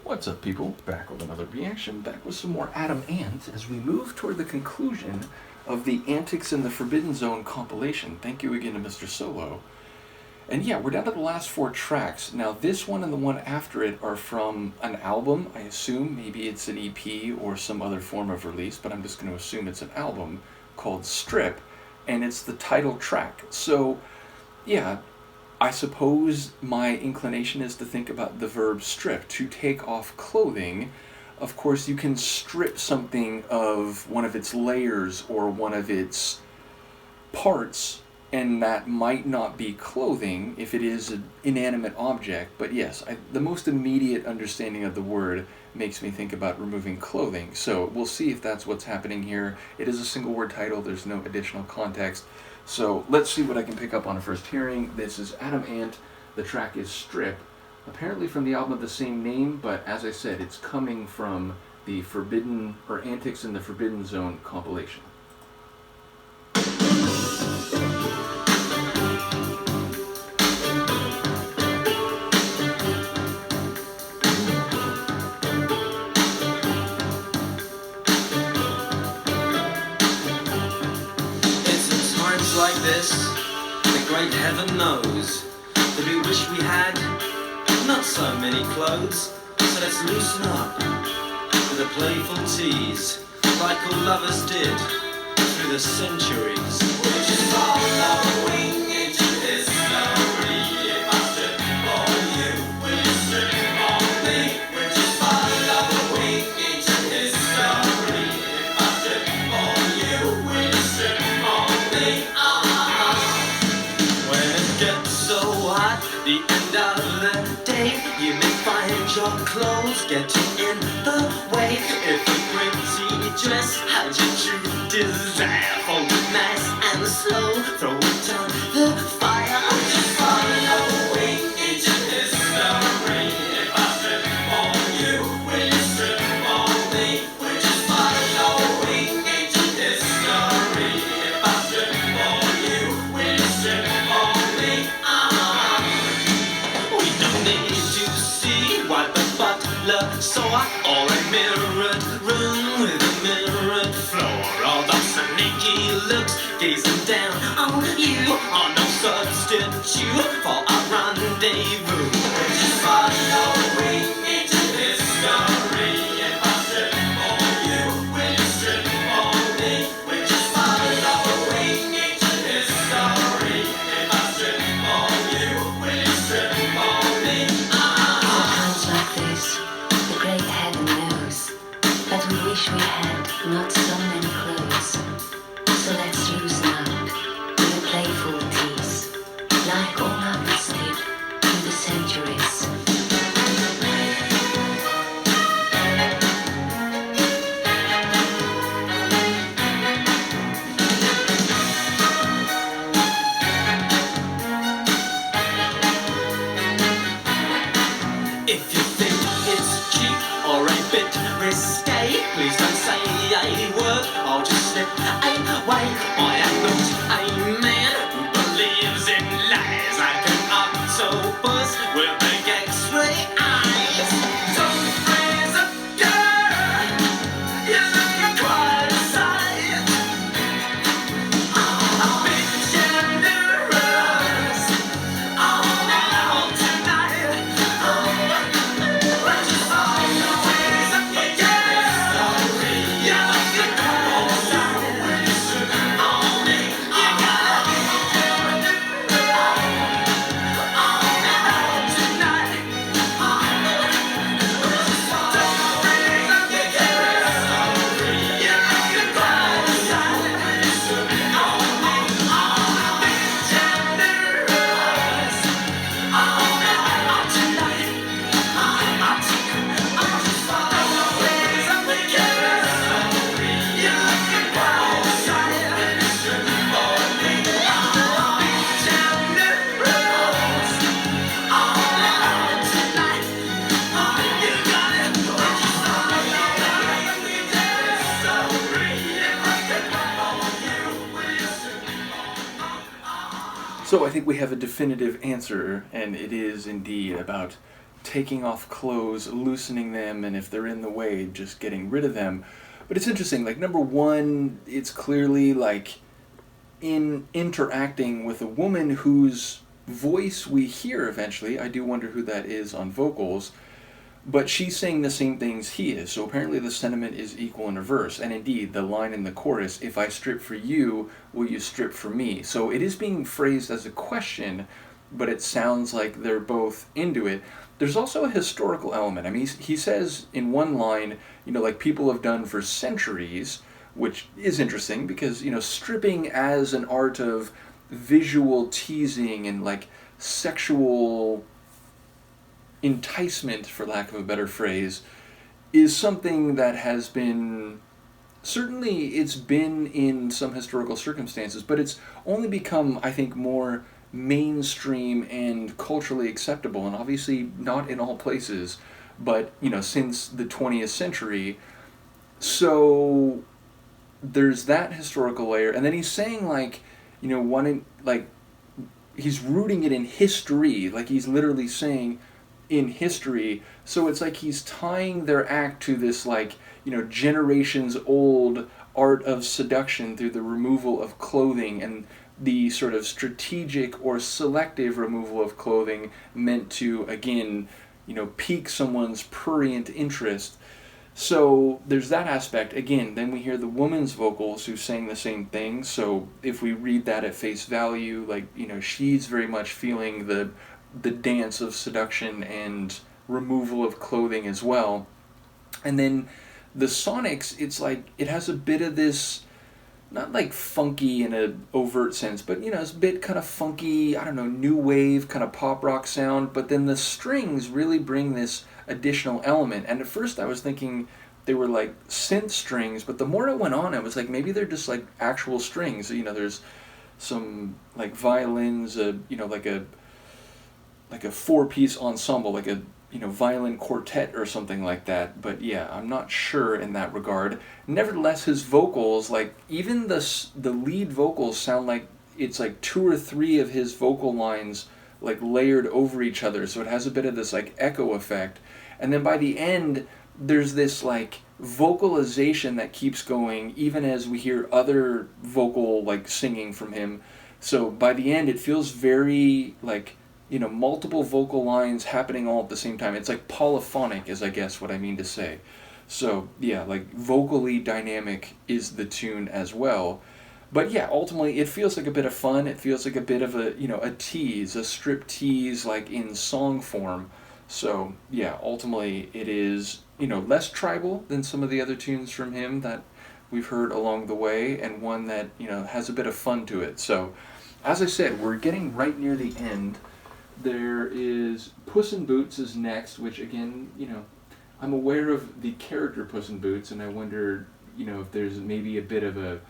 What's up, people? Back with another reaction, back with some more Adam Ant as we move toward the conclusion of the Antics in the Forbidden Zone compilation. Thank you again to Mr. Solo. And yeah, we're down to the last 4 tracks. Now this one and the one after it are from an album, I assume. Maybe it's an EP or some other form of release, but I'm just going to assume it's an album called Strip, and it's the title track. So yeah, I suppose my inclination is to think about the verb strip, to take off clothing. Of course, you can strip something of one of its layers or one of its parts, and that might not be clothing if it is an inanimate object. But yes, the most immediate understanding of the word makes me think about removing clothing. So we'll see if that's what's happening here. It is a single word title, there's no additional context. So let's see what I can pick up on a first hearing. This is Adam Ant. The track is Strip, apparently from the album of the same name, but as I said, it's coming from the Forbidden, or Antics in the Forbidden Zone compilation. Like this, the great heaven knows that we wish we had not so many clothes. So let's loosen up with a playful tease, like all lovers did through the centuries. We're just following into history. If I strip for you, will you strip for me? We're just following into history. If I strip for you, will you strip for me? The end of the day, you may find your clothes getting in the way. If a pretty dress had your true desire, fold it nice and slow, throw it on the fire. Just following into history. If I strip for you, will you strip for me? We're just following into history. If I strip for you, will you strip for me? So or a mirrored room with a mirrored floor. All those sneaky looks gazing down on you are no substitute for a rendezvous. We're just following into history. If I strip for you, will you strip for me? We're just following into history. If I strip for you, will you strip for me? Times like this, the great heaven knows that we wish we had not so many clothes. So let's loosen up with a playful tease, like all others did through the centuries. If you think it's cheap or a bit risque, please don't say a word, I'll just slip away. I am not a man who believes in lies, like an octopus with big X-ray eyes. Don't freeze up, girl, you're looking quite a sight. I've been generous all tonight. So I think we have a definitive answer, and it is indeed about taking off clothes, loosening them, and if they're in the way, just getting rid of them. But it's interesting, like, number one, it's clearly, like, in interacting with a woman whose voice we hear eventually. I do wonder who that is on vocals. But she's saying the same things he is. So apparently the sentiment is equal in reverse. And indeed, the line in the chorus, if I strip for you, will you strip for me? So it is being phrased as a question, but it sounds like they're both into it. There's also a historical element. I mean, he says in one line, like people have done for centuries, which is interesting because, stripping as an art of visual teasing and like sexual enticement, for lack of a better phrase, is something that has been, certainly it's been in some historical circumstances, but it's only become, I think, more mainstream and culturally acceptable, and obviously not in all places, but, since the 20th century. So there's that historical layer, and then he's saying, like, wanting, like, he's rooting it in history, like he's literally saying in history. So it's like he's tying their act to this, like, generations old art of seduction through the removal of clothing and the sort of strategic or selective removal of clothing meant to, again, pique someone's prurient interest. So there's that aspect. Again, then we hear the woman's vocals who sang the same thing. So if we read that at face value, like, she's very much feeling the dance of seduction and removal of clothing as well. And then the sonics, it's like, it has a bit of this, not like funky in an overt sense, but, it's a bit kind of funky, I don't know, new wave, kind of pop rock sound, but then the strings really bring this additional element. And at first I was thinking they were like synth strings, but the more it went on, I was like, maybe they're just like actual strings. There's some like violins, like a four-piece ensemble, like a violin quartet or something like that. But yeah, I'm not sure in that regard. Nevertheless, his vocals, like even the lead vocals sound like it's like two or three of his vocal lines like layered over each other, so it has a bit of this like echo effect. And then by the end, there's this like vocalization that keeps going even as we hear other vocal like singing from him. So by the end, it feels very like, multiple vocal lines happening all at the same time. It's like polyphonic is, I guess, what I mean to say. So yeah, like vocally dynamic is the tune as well. But yeah, ultimately it feels like a bit of fun. It feels like a bit of a, a tease, a strip tease, like in song form. So yeah, ultimately it is, less tribal than some of the other tunes from him that we've heard along the way, and one that, has a bit of fun to it. So as I said, we're getting right near the end. There is Puss in Boots is next, which again, I'm aware of the character Puss in Boots, and I wonder, if there's maybe a bit of a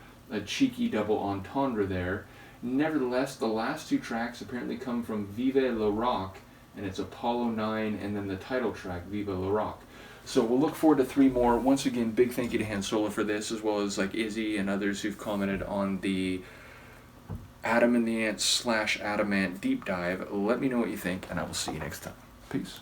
cheeky double entendre there. Nevertheless, the last two tracks apparently come from Vive le Rock, and it's Apollo 9, and then the title track, Vive le Rock. So we'll look forward to three more. Once again, big thank you to Han Solo for this, as well as like Izzy and others who've commented on the Adam and the Ant / Adamant deep dive. Let me know what you think, and I will see you next time. Peace.